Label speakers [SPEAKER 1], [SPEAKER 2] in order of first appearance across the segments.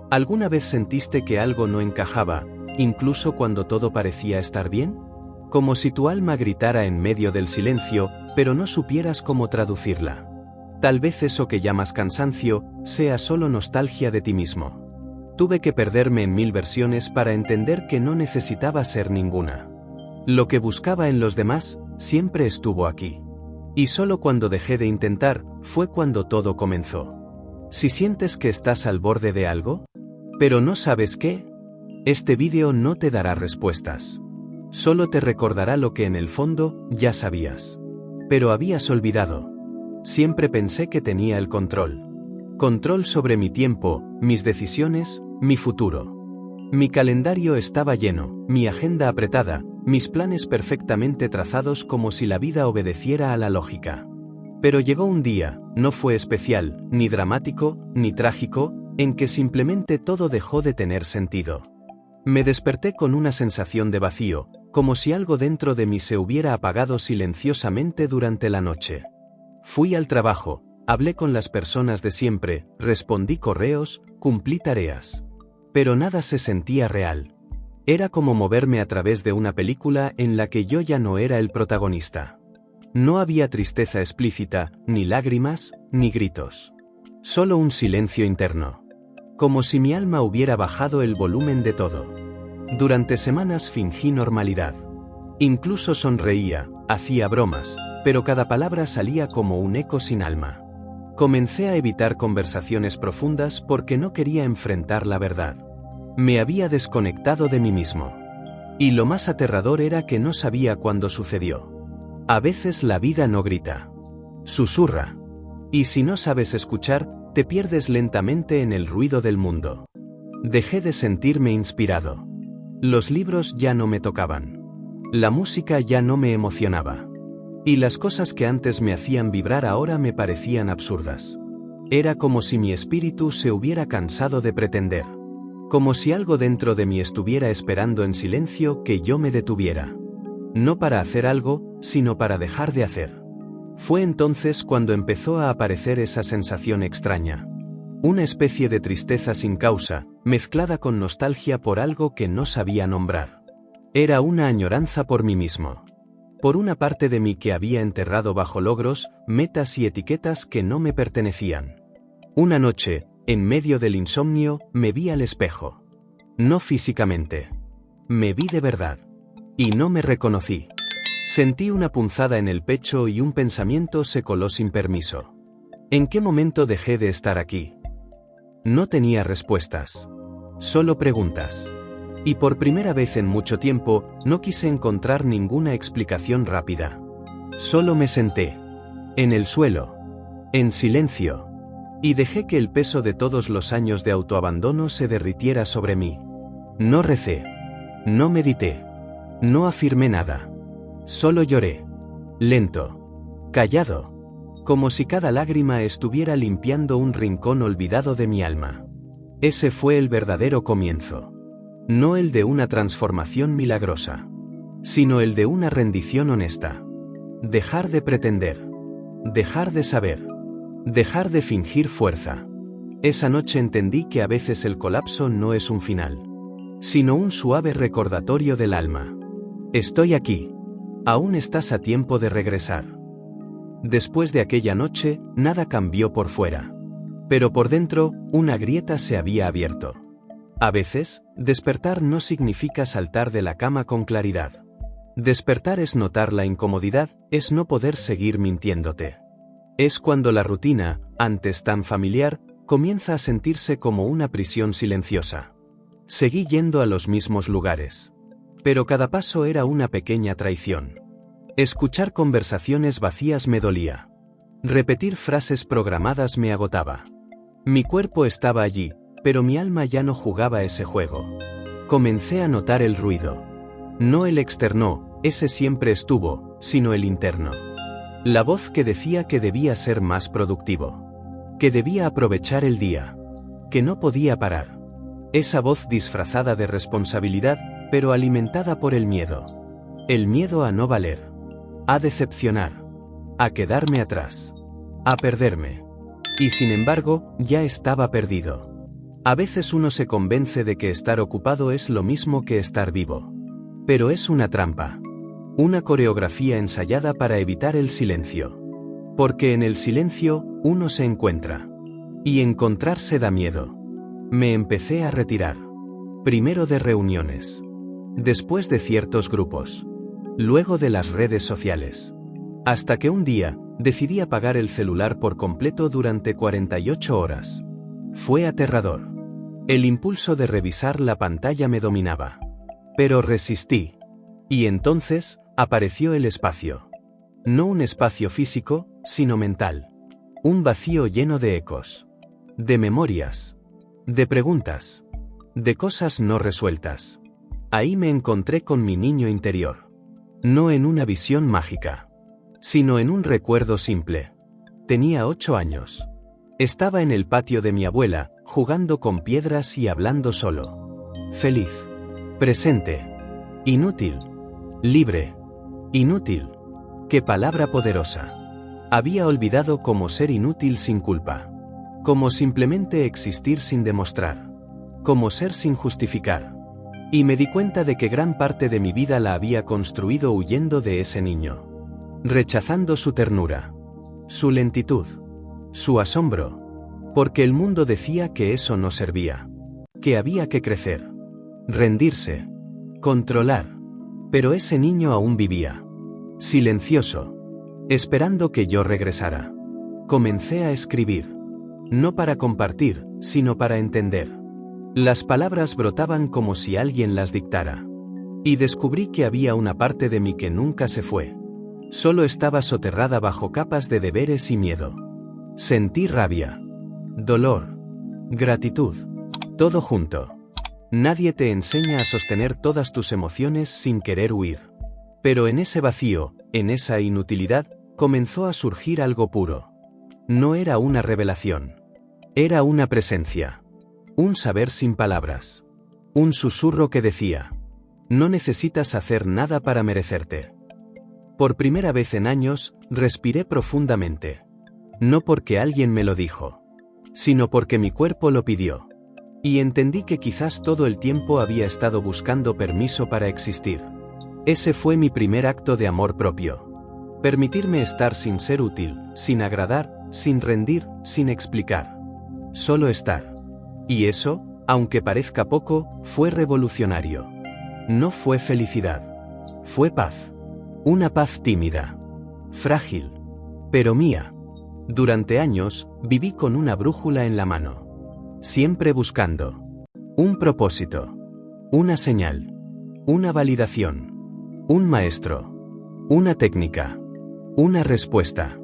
[SPEAKER 1] ¿Alguna vez sentiste que algo no encajaba, incluso cuando todo parecía estar bien? Como si tu alma gritara en medio del silencio, pero no supieras cómo traducirla. Tal vez eso que llamas cansancio, sea solo nostalgia de ti mismo. Tuve que perderme en 1000 versiones para entender que no necesitaba ser ninguna. Lo que buscaba en los demás, siempre estuvo aquí. Y solo cuando dejé de intentar, fue cuando todo comenzó. Si sientes que estás al borde de algo, pero no sabes qué, este vídeo no te dará respuestas. Solo te recordará lo que en el fondo ya sabías. Pero habías olvidado. Siempre pensé que tenía el control. Control sobre mi tiempo, mis decisiones, mi futuro. Mi calendario estaba lleno, mi agenda apretada, mis planes perfectamente trazados como si la vida obedeciera a la lógica. Pero llegó un día, no fue especial, ni dramático, ni trágico, en que simplemente todo dejó de tener sentido. Me desperté con una sensación de vacío, como si algo dentro de mí se hubiera apagado silenciosamente durante la noche. Fui al trabajo, hablé con las personas de siempre, respondí correos, cumplí tareas. Pero nada se sentía real. Era como moverme a través de una película en la que yo ya no era el protagonista. No había tristeza explícita, ni lágrimas, ni gritos. Solo un silencio interno. Como si mi alma hubiera bajado el volumen de todo. Durante semanas fingí normalidad. Incluso sonreía, hacía bromas, pero cada palabra salía como un eco sin alma. Comencé a evitar conversaciones profundas porque no quería enfrentar la verdad. Me había desconectado de mí mismo. Y lo más aterrador era que no sabía cuándo sucedió. A veces la vida no grita. Susurra. Y si no sabes escuchar, te pierdes lentamente en el ruido del mundo. Dejé de sentirme inspirado. Los libros ya no me tocaban. La música ya no me emocionaba. Y las cosas que antes me hacían vibrar ahora me parecían absurdas. Era como si mi espíritu se hubiera cansado de pretender. Como si algo dentro de mí estuviera esperando en silencio que yo me detuviera. No para hacer algo, sino para dejar de hacer. Fue entonces cuando empezó a aparecer esa sensación extraña. Una especie de tristeza sin causa, mezclada con nostalgia por algo que no sabía nombrar. Era una añoranza por mí mismo. Por una parte de mí que había enterrado bajo logros, metas y etiquetas que no me pertenecían. Una noche, en medio del insomnio, me vi al espejo. No físicamente. Me vi de verdad. Y no me reconocí. Sentí una punzada en el pecho y un pensamiento se coló sin permiso. ¿En qué momento dejé de estar aquí? No tenía respuestas. Solo preguntas. Y por primera vez en mucho tiempo, no quise encontrar ninguna explicación rápida. Solo me senté. En el suelo. En silencio. Y dejé que el peso de todos los años de autoabandono se derritiera sobre mí. No recé. No medité. No afirmé nada. Solo lloré. Lento. Callado. Como si cada lágrima estuviera limpiando un rincón olvidado de mi alma. Ese fue el verdadero comienzo. No el de una transformación milagrosa, sino el de una rendición honesta. Dejar de pretender. Dejar de saber. Dejar de fingir fuerza. Esa noche entendí que a veces el colapso no es un final, sino un suave recordatorio del alma. Estoy aquí. Aún estás a tiempo de regresar. Después de aquella noche, nada cambió por fuera. Pero por dentro, una grieta se había abierto. A veces, despertar no significa saltar de la cama con claridad. Despertar es notar la incomodidad, es no poder seguir mintiéndote. Es cuando la rutina, antes tan familiar, comienza a sentirse como una prisión silenciosa. Seguí yendo a los mismos lugares. Pero cada paso era una pequeña traición. Escuchar conversaciones vacías me dolía. Repetir frases programadas me agotaba. Mi cuerpo estaba allí, pero mi alma ya no jugaba ese juego. Comencé a notar el ruido. No el externo, ese siempre estuvo, sino el interno. La voz que decía que debía ser más productivo. Que debía aprovechar el día. Que no podía parar. Esa voz disfrazada de responsabilidad, pero alimentada por el miedo. El miedo a no valer. A decepcionar. A quedarme atrás. A perderme. Y sin embargo, ya estaba perdido. A veces uno se convence de que estar ocupado es lo mismo que estar vivo. Pero es una trampa. Una coreografía ensayada para evitar el silencio. Porque en el silencio, uno se encuentra. Y encontrarse da miedo. Me empecé a retirar. Primero de reuniones. Después de ciertos grupos. Luego de las redes sociales. Hasta que un día, decidí apagar el celular por completo durante 48 horas. Fue aterrador. El impulso de revisar la pantalla me dominaba. Pero resistí. Y entonces, apareció el espacio. No un espacio físico, sino mental. Un vacío lleno de ecos. De memorias. De preguntas. De cosas no resueltas. Ahí me encontré con mi niño interior. No en una visión mágica. Sino en un recuerdo simple. Tenía 8 años. Estaba en el patio de mi abuela, jugando con piedras y hablando solo. Feliz. Presente. Inútil. Libre. Inútil. ¡Qué palabra poderosa! Había olvidado cómo ser inútil sin culpa. Cómo simplemente existir sin demostrar. Cómo ser sin justificar. Y me di cuenta de que gran parte de mi vida la había construido huyendo de ese niño. Rechazando su ternura. Su lentitud. Su asombro. Porque el mundo decía que eso no servía. Que había que crecer. Rendirse. Controlar. Pero ese niño aún vivía. Silencioso. Esperando que yo regresara. Comencé a escribir. No para compartir, sino para entender. Las palabras brotaban como si alguien las dictara. Y descubrí que había una parte de mí que nunca se fue. Solo estaba soterrada bajo capas de deberes y miedo. Sentí rabia. Dolor. Gratitud. Todo junto. Nadie te enseña a sostener todas tus emociones sin querer huir. Pero en ese vacío, en esa inutilidad, comenzó a surgir algo puro. No era una revelación. Era una presencia. Un saber sin palabras. Un susurro que decía: no necesitas hacer nada para merecerte. Por primera vez en años, respiré profundamente. No porque alguien me lo dijo, sino porque mi cuerpo lo pidió. Y entendí que quizás todo el tiempo había estado buscando permiso para existir. Ese fue mi primer acto de amor propio. Permitirme estar sin ser útil, sin agradar, sin rendir, sin explicar. Solo estar. Y eso, aunque parezca poco, fue revolucionario. No fue felicidad. Fue paz. Una paz tímida. Frágil. Pero mía. Durante años, viví con una brújula en la mano. Siempre buscando. Un propósito. Una señal. Una validación. Un maestro. Una técnica. Una respuesta.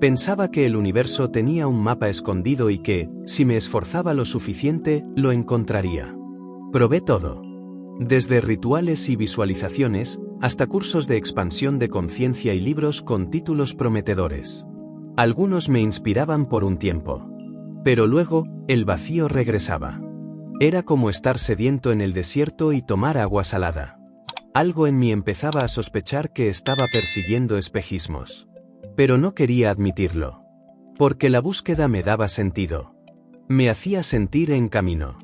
[SPEAKER 1] Pensaba que el universo tenía un mapa escondido y que, si me esforzaba lo suficiente, lo encontraría. Probé todo. Desde rituales y visualizaciones, hasta cursos de expansión de conciencia y libros con títulos prometedores. Algunos me inspiraban por un tiempo. Pero luego, el vacío regresaba. Era como estar sediento en el desierto y tomar agua salada. Algo en mí empezaba a sospechar que estaba persiguiendo espejismos. Pero no quería admitirlo. Porque la búsqueda me daba sentido. Me hacía sentir en camino.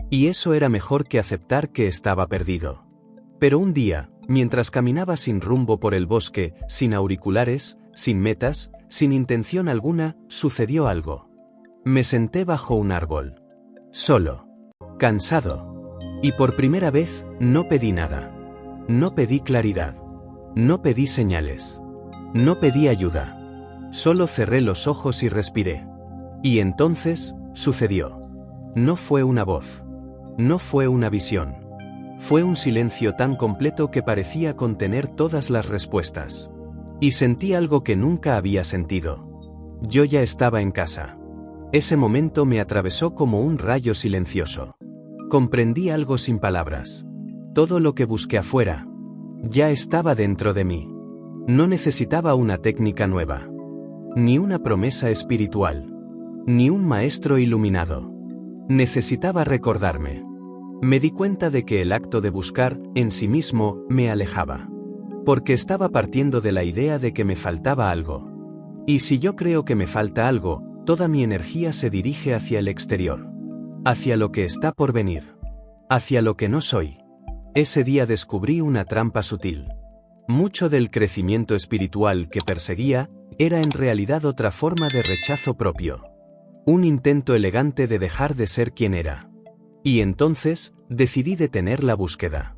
[SPEAKER 1] Y eso era mejor que aceptar que estaba perdido. Pero un día, mientras caminaba sin rumbo por el bosque, sin auriculares, sin metas, sin intención alguna, sucedió algo. Me senté bajo un árbol. Solo. Cansado. Y por primera vez, no pedí nada. No pedí claridad. No pedí señales. No pedí ayuda. Solo cerré los ojos y respiré. Y entonces, sucedió. No fue una voz. No fue una visión. Fue un silencio tan completo que parecía contener todas las respuestas. Y sentí algo que nunca había sentido. Yo ya estaba en casa. Ese momento me atravesó como un rayo silencioso. Comprendí algo sin palabras. Todo lo que busqué afuera ya estaba dentro de mí. No necesitaba una técnica nueva. Ni una promesa espiritual. Ni un maestro iluminado. Necesitaba recordarme. Me di cuenta de que el acto de buscar, en sí mismo, me alejaba. Porque estaba partiendo de la idea de que me faltaba algo. Y si yo creo que me falta algo, toda mi energía se dirige hacia el exterior. hacia lo que está por venir, hacia lo que no soy. Ese día descubrí una trampa sutil. Mucho del crecimiento espiritual que perseguía era en realidad otra forma de rechazo propio. Un intento elegante de dejar de ser quien era. Y entonces, decidí detener la búsqueda.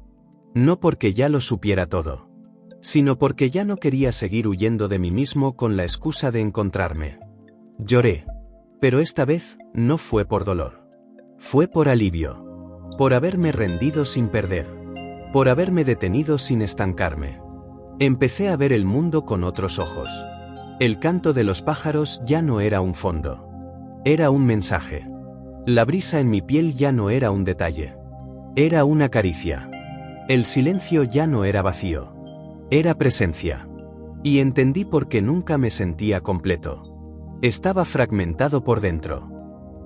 [SPEAKER 1] No porque ya lo supiera todo, sino porque ya no quería seguir huyendo de mí mismo con la excusa de encontrarme. Lloré. Pero esta vez, no fue por dolor. Fue por alivio. Por haberme rendido sin perder. Por haberme detenido sin estancarme. Empecé a ver el mundo con otros ojos. El canto de los pájaros ya no era un fondo. Era un mensaje. La brisa en mi piel ya no era un detalle. Era una caricia. El silencio ya no era vacío. Era presencia. Y entendí por qué nunca me sentía completo. Estaba fragmentado por dentro.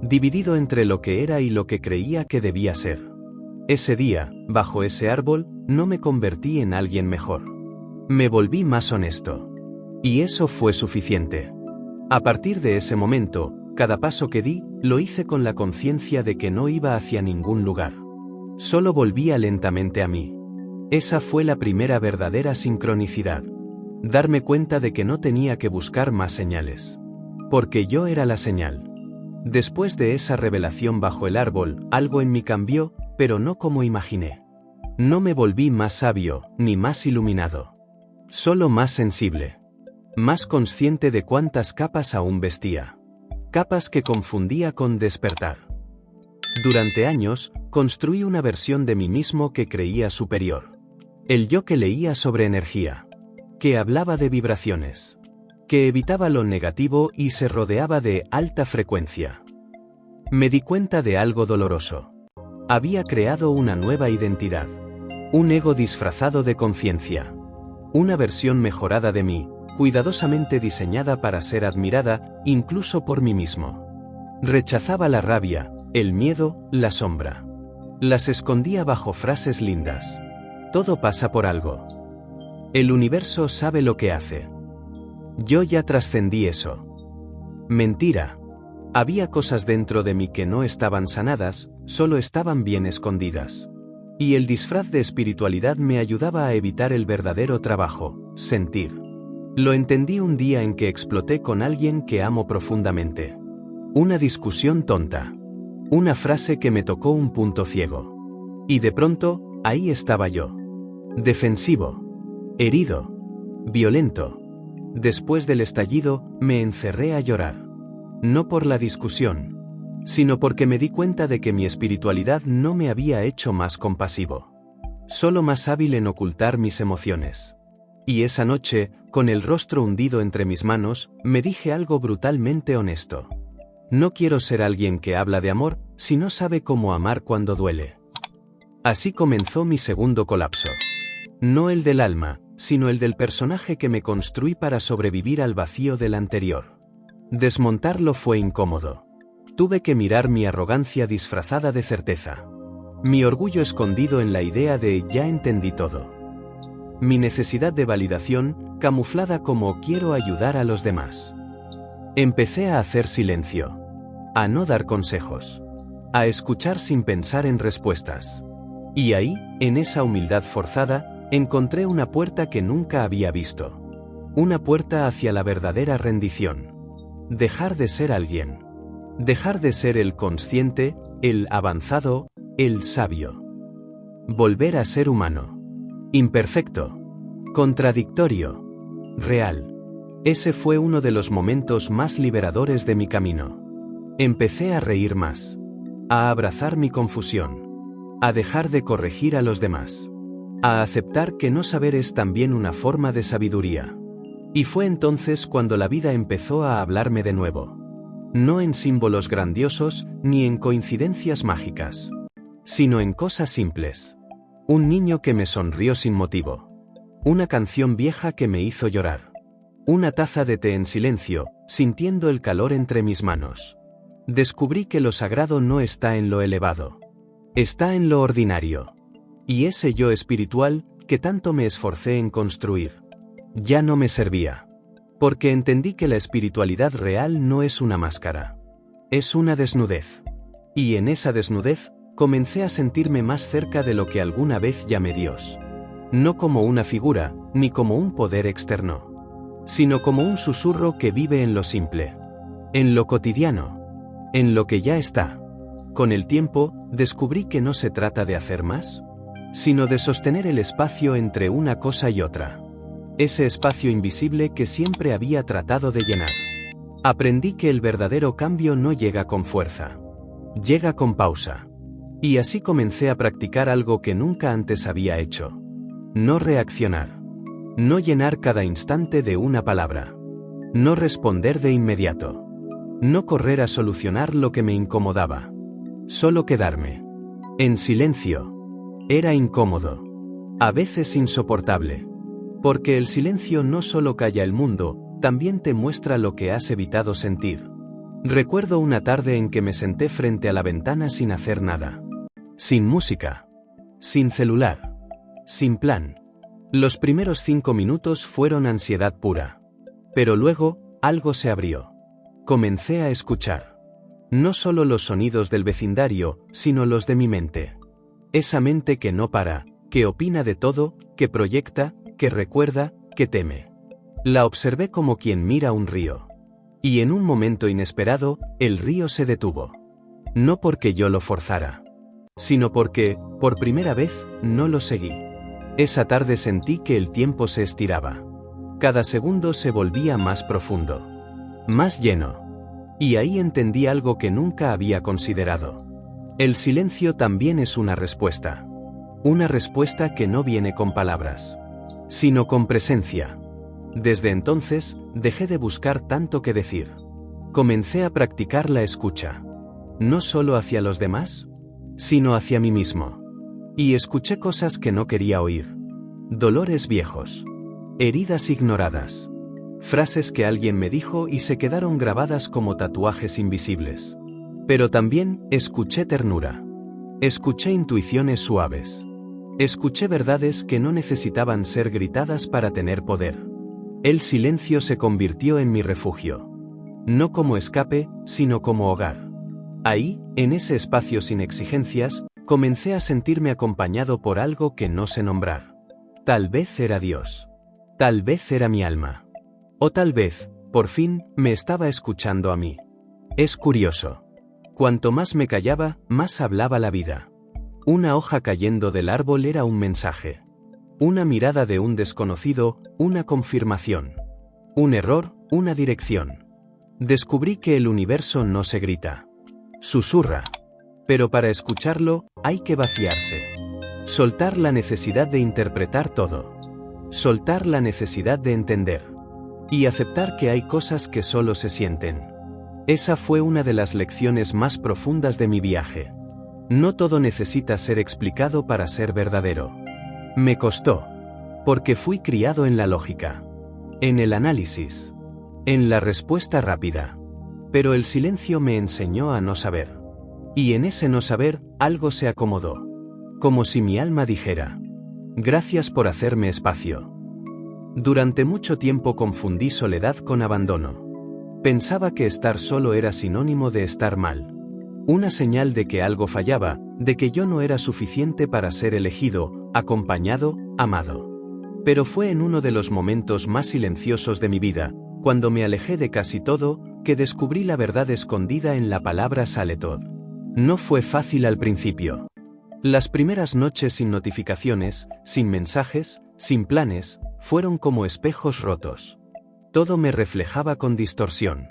[SPEAKER 1] Dividido entre lo que era y lo que creía que debía ser. Ese día, bajo ese árbol, no me convertí en alguien mejor. Me volví más honesto. Y eso fue suficiente. A partir de ese momento, cada paso que di, lo hice con la conciencia de que no iba hacia ningún lugar. Solo volvía lentamente a mí. Esa fue la primera verdadera sincronicidad. Darme cuenta de que no tenía que buscar más señales. Porque yo era la señal. Después de esa revelación bajo el árbol, algo en mí cambió, pero no como imaginé. No me volví más sabio, ni más iluminado. Solo más sensible. Más consciente de cuántas capas aún vestía. Capas que confundía con despertar. Durante años, construí una versión de mí mismo que creía superior. El yo que leía sobre energía. Que hablaba de vibraciones. Que evitaba lo negativo y se rodeaba de alta frecuencia. Me di cuenta de algo doloroso. Había creado una nueva identidad. Un ego disfrazado de conciencia. Una versión mejorada de mí, cuidadosamente diseñada para ser admirada, incluso por mí mismo. Rechazaba la rabia, el miedo, la sombra. Las escondía bajo frases lindas. Todo pasa por algo. El universo sabe lo que hace. Yo ya trascendí eso. Mentira. Había cosas dentro de mí que no estaban sanadas, solo estaban bien escondidas. Y el disfraz de espiritualidad me ayudaba a evitar el verdadero trabajo, sentir. Lo entendí un día en que exploté con alguien que amo profundamente. Una discusión tonta. Una frase que me tocó un punto ciego. Y de pronto, ahí estaba yo. Defensivo. Herido. Violento. Después del estallido, me encerré a llorar. No por la discusión, sino porque me di cuenta de que mi espiritualidad no me había hecho más compasivo. Solo más hábil en ocultar mis emociones. Y esa noche, con el rostro hundido entre mis manos, me dije algo brutalmente honesto. No quiero ser alguien que habla de amor, si no sabe cómo amar cuando duele. Así comenzó mi segundo colapso. No el del alma, sino el del personaje que me construí para sobrevivir al vacío del anterior. Desmontarlo fue incómodo. Tuve que mirar mi arrogancia disfrazada de certeza. Mi orgullo escondido en la idea de ya entendí todo. Mi necesidad de validación, camuflada como quiero ayudar a los demás. Empecé a hacer silencio. A no dar consejos. A escuchar sin pensar en respuestas. Y ahí, en esa humildad forzada, encontré una puerta que nunca había visto. Una puerta hacia la verdadera rendición. Dejar de ser alguien. Dejar de ser el consciente, el avanzado, el sabio. Volver a ser humano. Imperfecto. Contradictorio. Real. Ese fue uno de los momentos más liberadores de mi camino. Empecé a reír más. A abrazar mi confusión. A dejar de corregir a los demás. A aceptar que no saber es también una forma de sabiduría. Y fue entonces cuando la vida empezó a hablarme de nuevo. No en símbolos grandiosos, ni en coincidencias mágicas. Sino en cosas simples. Un niño que me sonrió sin motivo. Una canción vieja que me hizo llorar. Una taza de té en silencio, sintiendo el calor entre mis manos. Descubrí que lo sagrado no está en lo elevado. Está en lo ordinario. Y ese yo espiritual, que tanto me esforcé en construir, ya no me servía. Porque entendí que la espiritualidad real no es una máscara. Es una desnudez. Y en esa desnudez, comencé a sentirme más cerca de lo que alguna vez llamé Dios. No como una figura, ni como un poder externo, sino como un susurro que vive en lo simple, en lo cotidiano, en lo que ya está. Con el tiempo, descubrí que no se trata de hacer más, sino de sostener el espacio entre una cosa y otra. Ese espacio invisible que siempre había tratado de llenar. Aprendí que el verdadero cambio no llega con fuerza. Llega con pausa. Y así comencé a practicar algo que nunca antes había hecho. No reaccionar. No llenar cada instante de una palabra. No responder de inmediato. No correr a solucionar lo que me incomodaba. Solo quedarme. En silencio. Era incómodo. A veces insoportable. Porque el silencio no solo calla el mundo, también te muestra lo que has evitado sentir. Recuerdo una tarde en que me senté frente a la ventana sin hacer nada. Sin música. Sin celular. Sin plan. Los primeros 5 minutos fueron ansiedad pura. Pero luego, algo se abrió. Comencé a escuchar. No solo los sonidos del vecindario, sino los de mi mente. Esa mente que no para, que opina de todo, que proyecta, que recuerda, que teme. La observé como quien mira un río. Y en un momento inesperado, el río se detuvo. No porque yo lo forzara, sino porque, por primera vez, no lo seguí. Esa tarde sentí que el tiempo se estiraba. Cada segundo se volvía más profundo. Más lleno. Y ahí entendí algo que nunca había considerado. El silencio también es una respuesta. Una respuesta que no viene con palabras, sino con presencia. Desde entonces, dejé de buscar tanto que decir. Comencé a practicar la escucha. No solo hacia los demás, sino hacia mí mismo. Y escuché cosas que no quería oír. Dolores viejos. Heridas ignoradas. Frases que alguien me dijo y se quedaron grabadas como tatuajes invisibles. Pero también escuché ternura. Escuché intuiciones suaves. Escuché verdades que no necesitaban ser gritadas para tener poder. El silencio se convirtió en mi refugio. No como escape, sino como hogar. Ahí, en ese espacio sin exigencias, comencé a sentirme acompañado por algo que no sé nombrar. Tal vez era Dios. Tal vez era mi alma. O tal vez, por fin, me estaba escuchando a mí. Es curioso. Cuanto más me callaba, más hablaba la vida. Una hoja cayendo del árbol era un mensaje. Una mirada de un desconocido, una confirmación. Un error, una dirección. Descubrí que el universo no se grita. Susurra. Pero para escucharlo, hay que vaciarse. Soltar la necesidad de interpretar todo. Soltar la necesidad de entender. Y aceptar que hay cosas que solo se sienten. Esa fue una de las lecciones más profundas de mi viaje. No todo necesita ser explicado para ser verdadero. Me costó. Porque fui criado en la lógica. En el análisis. En la respuesta rápida. Pero el silencio me enseñó a no saber. Y en ese no saber, algo se acomodó. Como si mi alma dijera: gracias por hacerme espacio. Durante mucho tiempo confundí soledad con abandono. Pensaba que estar solo era sinónimo de estar mal. Una señal de que algo fallaba, de que yo no era suficiente para ser elegido, acompañado, amado. Pero fue en uno de los momentos más silenciosos de mi vida, cuando me alejé de casi todo, que descubrí la verdad escondida en la palabra Saletod. No fue fácil al principio. Las primeras noches sin notificaciones, sin mensajes, sin planes, fueron como espejos rotos. Todo me reflejaba con distorsión.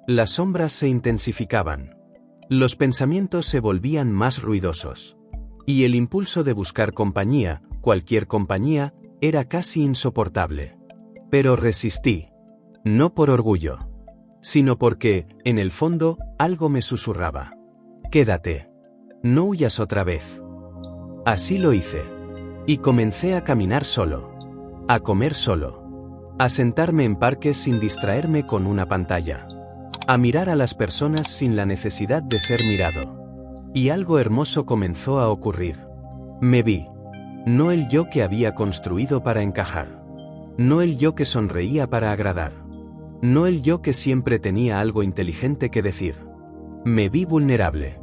[SPEAKER 1] Las sombras se intensificaban. Los pensamientos se volvían más ruidosos. Y el impulso de buscar compañía, cualquier compañía, era casi insoportable. Pero resistí. No por orgullo. Sino porque, en el fondo, algo me susurraba. Quédate. No huyas otra vez. Así lo hice. Y comencé a caminar solo. A comer solo. A sentarme en parques sin distraerme con una pantalla. A mirar a las personas sin la necesidad de ser mirado. Y algo hermoso comenzó a ocurrir. Me vi. No el yo que había construido para encajar. No el yo que sonreía para agradar. No el yo que siempre tenía algo inteligente que decir. Me vi vulnerable.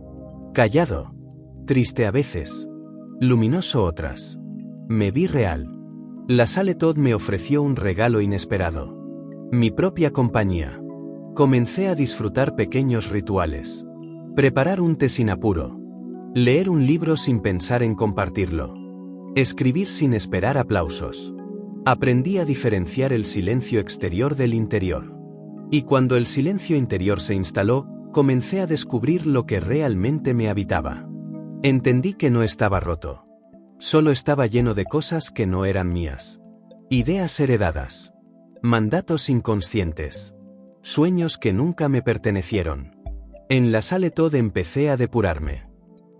[SPEAKER 1] Callado. Triste a veces. Luminoso otras. Me vi real. La Saletod me ofreció un regalo inesperado. Mi propia compañía. Comencé a disfrutar pequeños rituales. Preparar un té sin apuro. Leer un libro sin pensar en compartirlo. Escribir sin esperar aplausos. Aprendí a diferenciar el silencio exterior del interior. Y cuando el silencio interior se instaló, comencé a descubrir lo que realmente me habitaba. Entendí que no estaba roto. Solo estaba lleno de cosas que no eran mías. Ideas heredadas. Mandatos inconscientes. Sueños que nunca me pertenecieron. En la Saletod empecé a depurarme.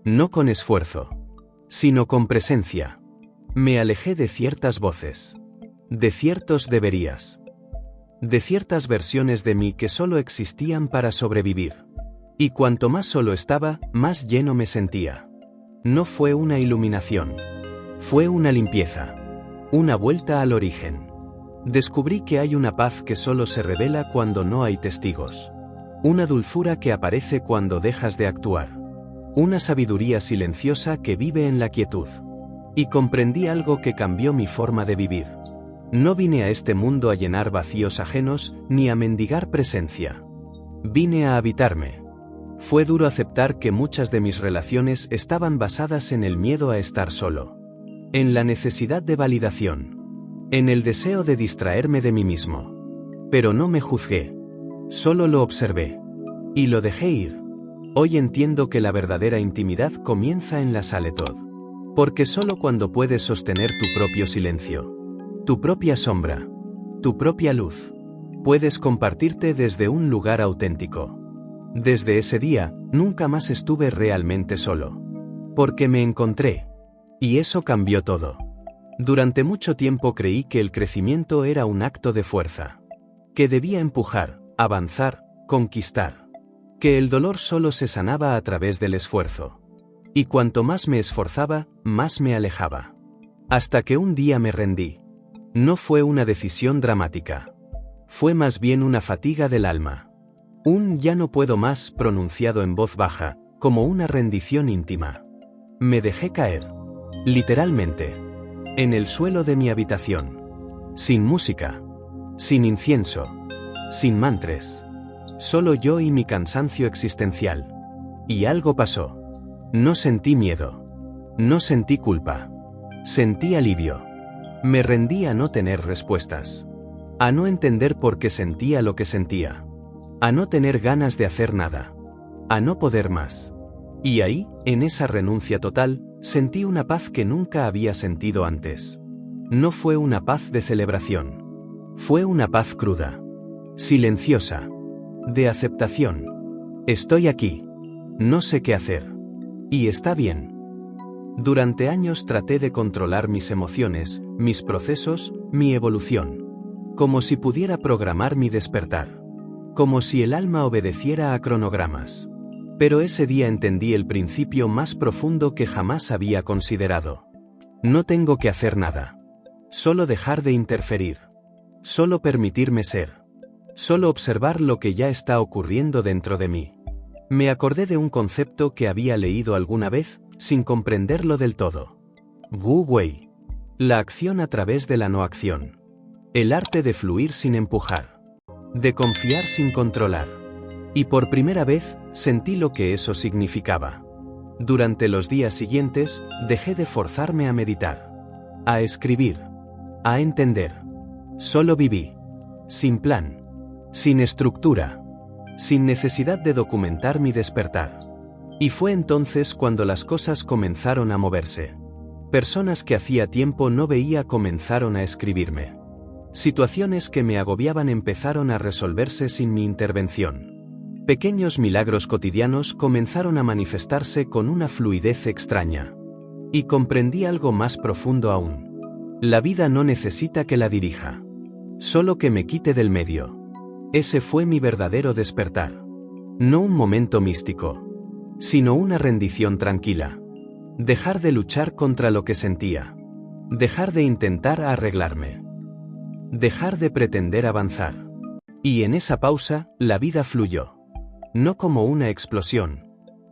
[SPEAKER 1] No con esfuerzo, sino con presencia. Me alejé de ciertas voces. De ciertos deberías. De ciertas versiones de mí que solo existían para sobrevivir. Y cuanto más solo estaba, más lleno me sentía. No fue una iluminación. Fue una limpieza. Una vuelta al origen. Descubrí que hay una paz que solo se revela cuando no hay testigos. Una dulzura que aparece cuando dejas de actuar. Una sabiduría silenciosa que vive en la quietud. Y comprendí algo que cambió mi forma de vivir. No vine a este mundo a llenar vacíos ajenos, ni a mendigar presencia. Vine a habitarme. Fue duro aceptar que muchas de mis relaciones estaban basadas en el miedo a estar solo. En la necesidad de validación. En el deseo de distraerme de mí mismo. Pero no me juzgué. Solo lo observé. Y lo dejé ir. Hoy entiendo que la verdadera intimidad comienza en la Saletod. Porque solo cuando puedes sostener tu propio silencio, tu propia sombra, tu propia luz, puedes compartirte desde un lugar auténtico. Desde ese día, nunca más estuve realmente solo. Porque me encontré. Y eso cambió todo. Durante mucho tiempo creí que el crecimiento era un acto de fuerza. Que debía empujar, avanzar, conquistar. Que el dolor solo se sanaba a través del esfuerzo. Y cuanto más me esforzaba, más me alejaba. Hasta que un día me rendí. No fue una decisión dramática. Fue más bien una fatiga del alma. Un ya no puedo más pronunciado en voz baja, como una rendición íntima. Me dejé caer. Literalmente. En el suelo de mi habitación. Sin música. Sin incienso. Sin mantras. Solo yo y mi cansancio existencial. Y algo pasó. No sentí miedo. No sentí culpa. Sentí alivio. Me rendí a no tener respuestas. A no entender por qué sentía lo que sentía. A no tener ganas de hacer nada. A no poder más. Y ahí, en esa renuncia total, sentí una paz que nunca había sentido antes. No fue una paz de celebración. Fue una paz cruda. Silenciosa. De aceptación. Estoy aquí. No sé qué hacer. Y está bien. Durante años traté de controlar mis emociones, mis procesos, mi evolución. Como si pudiera programar mi despertar. Como si el alma obedeciera a cronogramas. Pero ese día entendí el principio más profundo que jamás había considerado. No tengo que hacer nada. Solo dejar de interferir. Solo permitirme ser. Solo observar lo que ya está ocurriendo dentro de mí. Me acordé de un concepto que había leído alguna vez, sin comprenderlo del todo. Wu Wei. La acción a través de la no acción. El arte de fluir sin empujar. De confiar sin controlar. Y por primera vez, sentí lo que eso significaba. Durante los días siguientes, dejé de forzarme a meditar. A escribir. A entender. Solo viví. Sin plan. Sin estructura. Sin necesidad de documentar mi despertar. Y fue entonces cuando las cosas comenzaron a moverse. Personas que hacía tiempo no veía comenzaron a escribirme. Situaciones que me agobiaban empezaron a resolverse sin mi intervención. Pequeños milagros cotidianos comenzaron a manifestarse con una fluidez extraña. Y comprendí algo más profundo aún. La vida no necesita que la dirija. Solo que me quite del medio. Ese fue mi verdadero despertar. No un momento místico. Sino una rendición tranquila. Dejar de luchar contra lo que sentía. Dejar de intentar arreglarme. Dejar de pretender avanzar. Y en esa pausa, la vida fluyó. No como una explosión.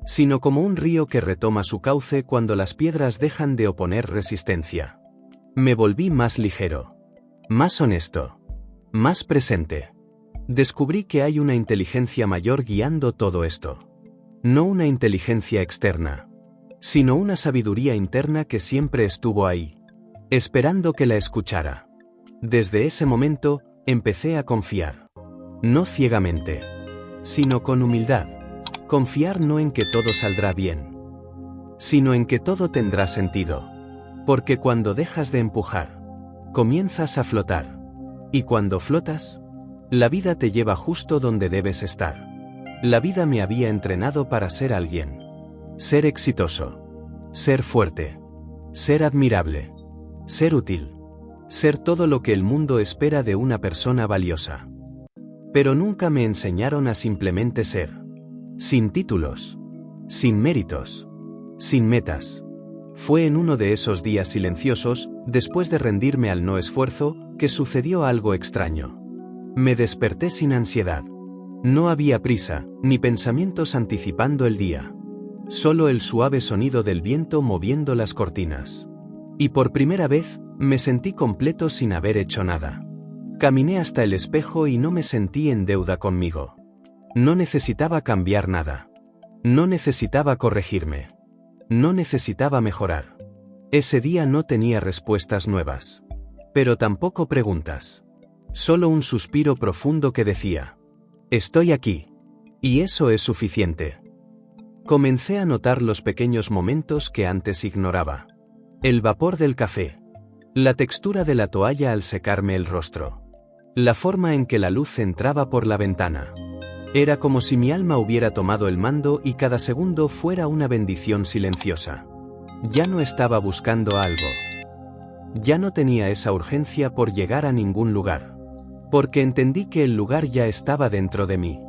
[SPEAKER 1] sino como un río que retoma su cauce cuando las piedras dejan de oponer resistencia. Me volví más ligero, más honesto, más presente. Descubrí que hay una inteligencia mayor guiando todo esto. No una inteligencia externa, sino una sabiduría interna que siempre estuvo ahí, esperando que la escuchara. Desde ese momento, empecé a confiar. No ciegamente, sino con humildad. Confiar no en que todo saldrá bien, sino en que todo tendrá sentido. Porque cuando dejas de empujar, comienzas a flotar. Y cuando flotas, la vida te lleva justo donde debes estar. La vida me había entrenado para ser alguien. Ser exitoso. Ser fuerte. Ser admirable. Ser útil. Ser todo lo que el mundo espera de una persona valiosa. Pero nunca me enseñaron a simplemente ser. Sin títulos. Sin méritos. Sin metas. Fue en uno de esos días silenciosos, después de rendirme al no esfuerzo, que sucedió algo extraño. Me desperté sin ansiedad. No había prisa, ni pensamientos anticipando el día. Solo el suave sonido del viento moviendo las cortinas. Y por primera vez, me sentí completo sin haber hecho nada. Caminé hasta el espejo y no me sentí en deuda conmigo. No necesitaba cambiar nada. No necesitaba corregirme. No necesitaba mejorar. Ese día no tenía respuestas nuevas. Pero tampoco preguntas. Solo un suspiro profundo que decía: estoy aquí. Y eso es suficiente. Comencé a notar los pequeños momentos que antes ignoraba. El vapor del café. La textura de la toalla al secarme el rostro. La forma en que la luz entraba por la ventana. Era como si mi alma hubiera tomado el mando y cada segundo fuera una bendición silenciosa. Ya no estaba buscando algo. Ya no tenía esa urgencia por llegar a ningún lugar. Porque entendí que el lugar ya estaba dentro de mí.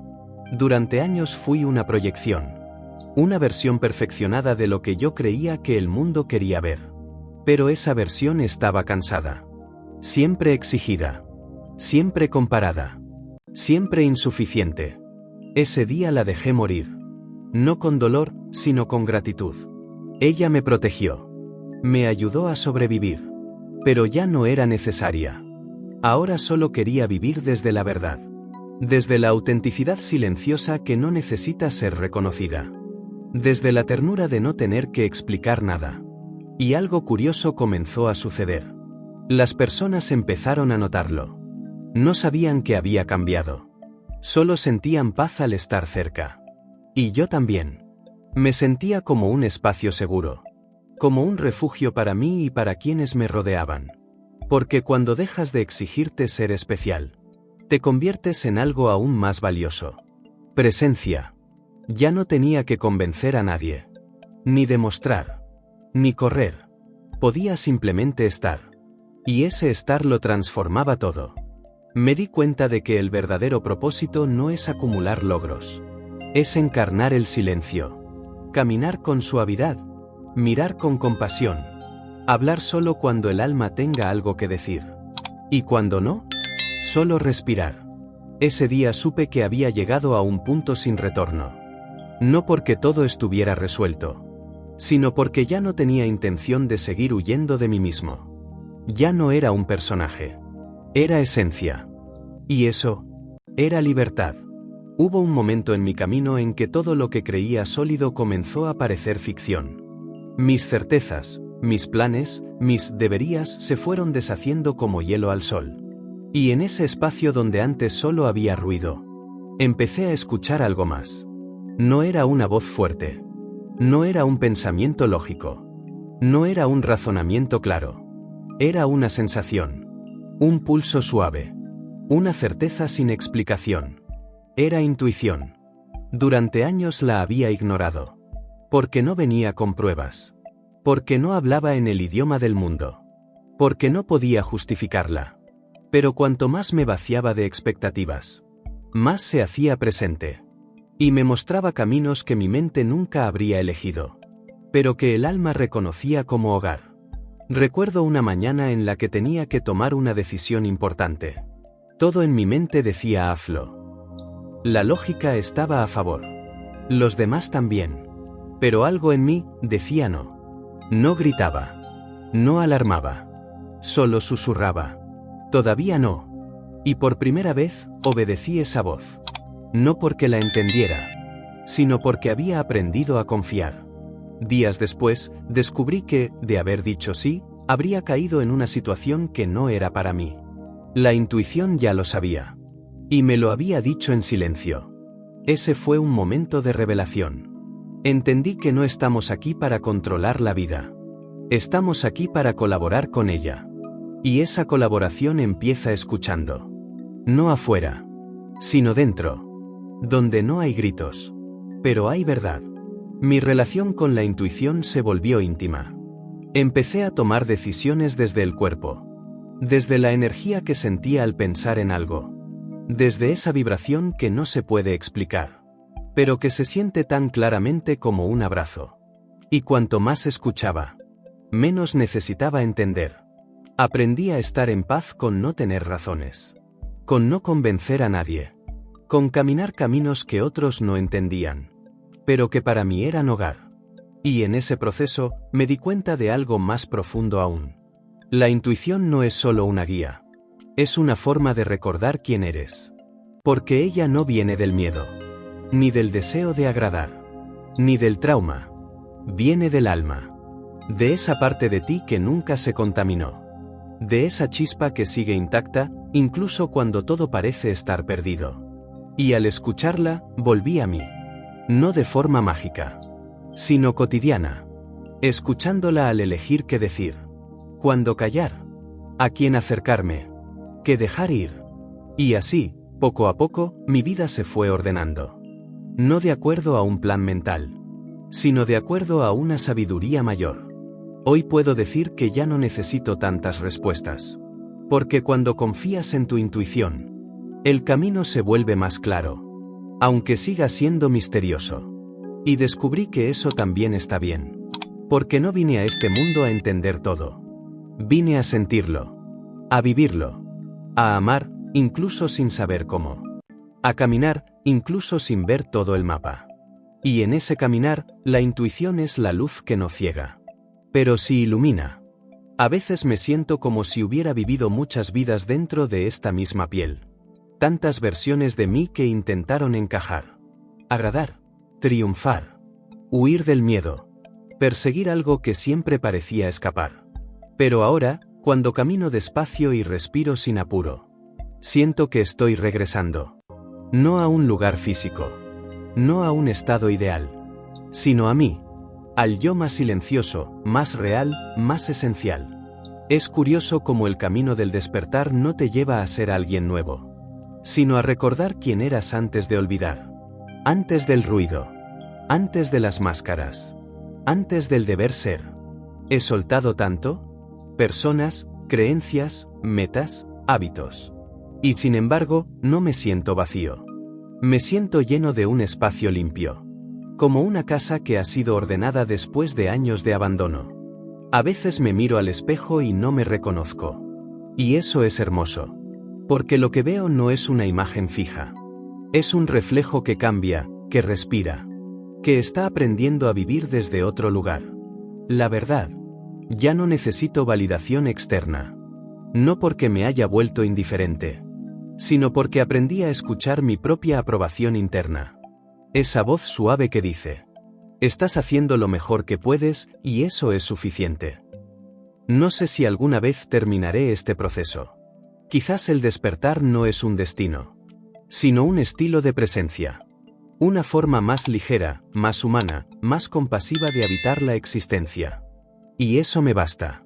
[SPEAKER 1] Durante años fui una proyección. Una versión perfeccionada de lo que yo creía que el mundo quería ver. Pero esa versión estaba cansada. Siempre exigida. Siempre comparada. Siempre insuficiente. Ese día la dejé morir. No con dolor, sino con gratitud. Ella me protegió. Me ayudó a sobrevivir. Pero ya no era necesaria. Ahora solo quería vivir desde la verdad. Desde la autenticidad silenciosa que no necesita ser reconocida. Desde la ternura de no tener que explicar nada. Y algo curioso comenzó a suceder. Las personas empezaron a notarlo. No sabían que había cambiado. Solo sentían paz al estar cerca. Y yo también. Me sentía como un espacio seguro. Como un refugio para mí y para quienes me rodeaban. Porque cuando dejas de exigirte ser especial, te conviertes en algo aún más valioso. Presencia. Ya no tenía que convencer a nadie. Ni demostrar. Ni correr. Podía simplemente estar. Y ese estar lo transformaba todo. Me di cuenta de que el verdadero propósito no es acumular logros. Es encarnar el silencio. Caminar con suavidad. Mirar con compasión. Hablar solo cuando el alma tenga algo que decir. Y cuando no, solo respirar. Ese día supe que había llegado a un punto sin retorno. No porque todo estuviera resuelto, sino porque ya no tenía intención de seguir huyendo de mí mismo. Ya no era un personaje. Era esencia. Y eso era libertad. Hubo un momento en mi camino en que todo lo que creía sólido comenzó a parecer ficción. Mis certezas, mis planes, mis deberías se fueron deshaciendo como hielo al sol. Y en ese espacio donde antes solo había ruido, empecé a escuchar algo más. No era una voz fuerte. No era un pensamiento lógico. No era un razonamiento claro. Era una sensación. Un pulso suave. Una certeza sin explicación. Era intuición. Durante años la había ignorado. Porque no venía con pruebas. Porque no hablaba en el idioma del mundo. Porque no podía justificarla. Pero cuanto más me vaciaba de expectativas, más se hacía presente. Y me mostraba caminos que mi mente nunca habría elegido. Pero que el alma reconocía como hogar. Recuerdo una mañana en la que tenía que tomar una decisión importante. Todo en mi mente decía hazlo. La lógica estaba a favor. Los demás también. Pero algo en mí decía no. No gritaba. No alarmaba. Solo susurraba. Todavía no. Y por primera vez, obedecí esa voz. No porque la entendiera, sino porque había aprendido a confiar. Días después, descubrí que, de haber dicho sí, habría caído en una situación que no era para mí. La intuición ya lo sabía. Y me lo había dicho en silencio. Ese fue un momento de revelación. Entendí que no estamos aquí para controlar la vida. Estamos aquí para colaborar con ella. Y esa colaboración empieza escuchando. No afuera, sino dentro. Donde no hay gritos. Pero hay verdad. Mi relación con la intuición se volvió íntima. Empecé a tomar decisiones desde el cuerpo. Desde la energía que sentía al pensar en algo. Desde esa vibración que no se puede explicar. Pero que se siente tan claramente como un abrazo. Y cuanto más escuchaba, menos necesitaba entender. Aprendí a estar en paz con no tener razones. Con no convencer a nadie. Con caminar caminos que otros no entendían. Pero que para mí eran hogar. Y en ese proceso, me di cuenta de algo más profundo aún. La intuición no es solo una guía. Es una forma de recordar quién eres. Porque ella no viene del miedo. Ni del deseo de agradar. Ni del trauma. Viene del alma. De esa parte de ti que nunca se contaminó. De esa chispa que sigue intacta, incluso cuando todo parece estar perdido. Y al escucharla, volví a mí. No de forma mágica. Sino cotidiana. Escuchándola al elegir qué decir. Cuándo callar. A quién acercarme. Qué dejar ir. Y así, poco a poco, mi vida se fue ordenando. No de acuerdo a un plan mental. Sino de acuerdo a una sabiduría mayor. Hoy puedo decir que ya no necesito tantas respuestas. Porque cuando confías en tu intuición, el camino se vuelve más claro. Aunque siga siendo misterioso. Y descubrí que eso también está bien. Porque no vine a este mundo a entender todo. Vine a sentirlo. A vivirlo. A amar, incluso sin saber cómo. A caminar, incluso sin ver todo el mapa. Y en ese caminar, la intuición es la luz que no ciega. Pero sí ilumina. A veces me siento como si hubiera vivido muchas vidas dentro de esta misma piel. Tantas versiones de mí que intentaron encajar. Agradar. Triunfar. Huir del miedo. Perseguir algo que siempre parecía escapar. Pero ahora, cuando camino despacio y respiro sin apuro, siento que estoy regresando. No a un lugar físico. No a un estado ideal. Sino a mí. Al yo más silencioso, más real, más esencial. Es curioso cómo el camino del despertar no te lleva a ser alguien nuevo. Sino a recordar quién eras antes de olvidar. Antes del ruido. Antes de las máscaras. Antes del deber ser. ¿He soltado tanto? Personas, creencias, metas, hábitos. Y sin embargo, no me siento vacío. Me siento lleno de un espacio limpio. Como una casa que ha sido ordenada después de años de abandono. A veces me miro al espejo y no me reconozco. Y eso es hermoso. Porque lo que veo no es una imagen fija. Es un reflejo que cambia, que respira. Que está aprendiendo a vivir desde otro lugar. La verdad. Ya no necesito validación externa. No porque me haya vuelto indiferente. Sino porque aprendí a escuchar mi propia aprobación interna. Esa voz suave que dice: estás haciendo lo mejor que puedes, y eso es suficiente. No sé si alguna vez terminaré este proceso. Quizás el despertar no es un destino, sino un estilo de presencia. Una forma más ligera, más humana, más compasiva de habitar la existencia. Y eso me basta.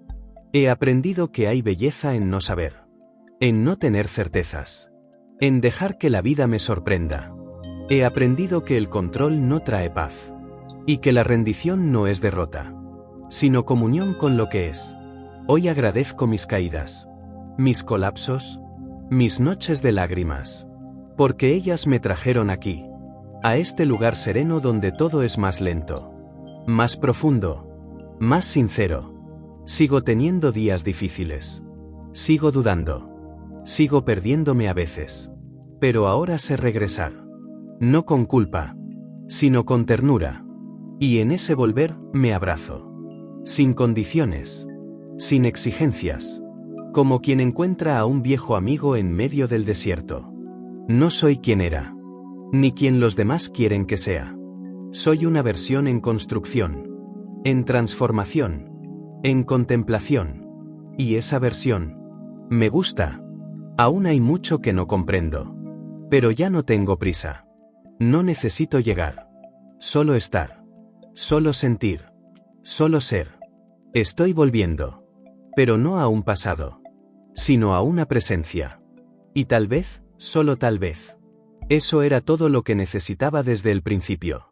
[SPEAKER 1] He aprendido que hay belleza en no saber. En no tener certezas. En dejar que la vida me sorprenda. He aprendido que el control no trae paz. Y que la rendición no es derrota. Sino comunión con lo que es. Hoy agradezco mis caídas. Mis colapsos. Mis noches de lágrimas. Porque ellas me trajeron aquí. A este lugar sereno donde todo es más lento. Más profundo. Más sincero. Sigo teniendo días difíciles. Sigo dudando. Sigo perdiéndome a veces. Pero ahora sé regresar. No con culpa, sino con ternura. Y en ese volver, me abrazo. Sin condiciones. Sin exigencias. Como quien encuentra a un viejo amigo en medio del desierto. No soy quien era. Ni quien los demás quieren que sea. Soy una versión en construcción. En transformación. En contemplación. Y esa versión. Me gusta. Aún hay mucho que no comprendo. Pero ya no tengo prisa. No necesito llegar. Solo estar. Solo sentir. Solo ser. Estoy volviendo. Pero no a un pasado. Sino a una presencia. Y tal vez, solo tal vez. Eso era todo lo que necesitaba desde el principio.